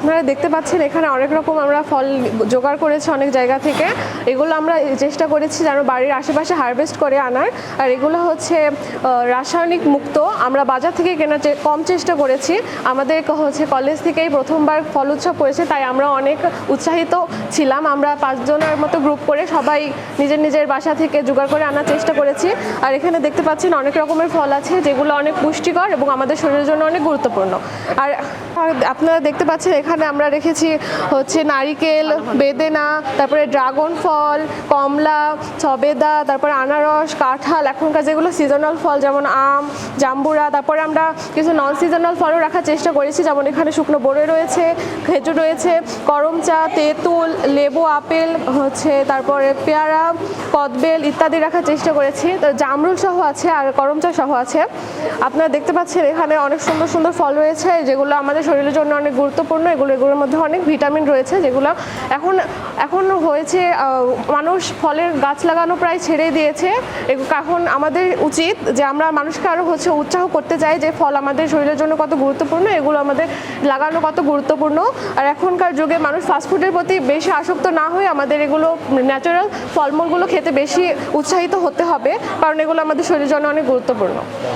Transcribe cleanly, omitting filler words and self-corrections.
আপনারা দেখতে পাচ্ছেন এখানে অনেক রকম আমরা ফল জোগাড় করেছি অনেক জায়গা থেকে। এগুলো আমরা চেষ্টা করেছি যেন বাড়ির আশেপাশে হারভেস্ট করে আনার। আর এগুলো হচ্ছে রাসায়নিক মুক্ত, আমরা বাজার থেকে কেনার কম চেষ্টা করেছি। আমাদের হচ্ছে কলেজ থেকেই প্রথমবার ফল উৎসব করেছে, তাই আমরা অনেক উৎসাহিত ছিলাম। আমরা 5 জনের মতো গ্রুপ করে সবাই নিজের নিজের বাসা থেকে জোগাড় করে আনার চেষ্টা করেছি। আর এখানে দেখতে পাচ্ছেন অনেক রকমের ফল আছে যেগুলো অনেক পুষ্টিকর এবং আমাদের শরীরের জন্য অনেক গুরুত্বপূর্ণ। আর আপনারা দেখতে পাচ্ছেন এখানে আমরা রেখেছি হচ্ছে নারিকেল, বেদেনা, তারপরে ড্রাগন ফল, কমলা, সবেদা, তারপরে আনারস, কাঁঠাল, এখনকার যেগুলো সিজনাল ফল যেমন আম, জাম্বুরা। তারপরে আমরা কিছু নন সিজনাল ফলও রাখার চেষ্টা করেছি, যেমন এখানে শুকনো বড়ই রয়েছে, খেজুর রয়েছে, করমচা, তেঁতুল, লেবু, আপেল হচ্ছে, তারপরে পেয়ারা, কদবেল ইত্যাদি রাখার চেষ্টা করেছি। জামরুল সহ আছে আর করমচা সহ আছে। আপনারা দেখতে পাচ্ছেন এখানে অনেক সুন্দর সুন্দর ফল রয়েছে যেগুলো আমাদের শরীরের জন্য অনেক গুরুত্বপূর্ণ। এগুলোর মধ্যে অনেক ভিটামিন রয়েছে যেগুলো এখন হয়েছে মানুষ ফলের গাছ লাগানো প্রায় ছেড়েই দিয়েছে। এখন আমাদের উচিত যে আমরা মানুষকে আরও হচ্ছে উৎসাহ করতে চাই যে ফল আমাদের শরীরের জন্য কত গুরুত্বপূর্ণ, এগুলো আমাদের লাগানো কত গুরুত্বপূর্ণ। আর এখনকার যুগে মানুষ ফাস্টফুডের প্রতি বেশি আসক্ত না হয়ে আমাদের এগুলো ন্যাচারাল ফলমূলগুলো খেতে বেশি উৎসাহিত হতে হবে, কারণ এগুলো আমাদের শরীরের জন্য অনেক গুরুত্বপূর্ণ।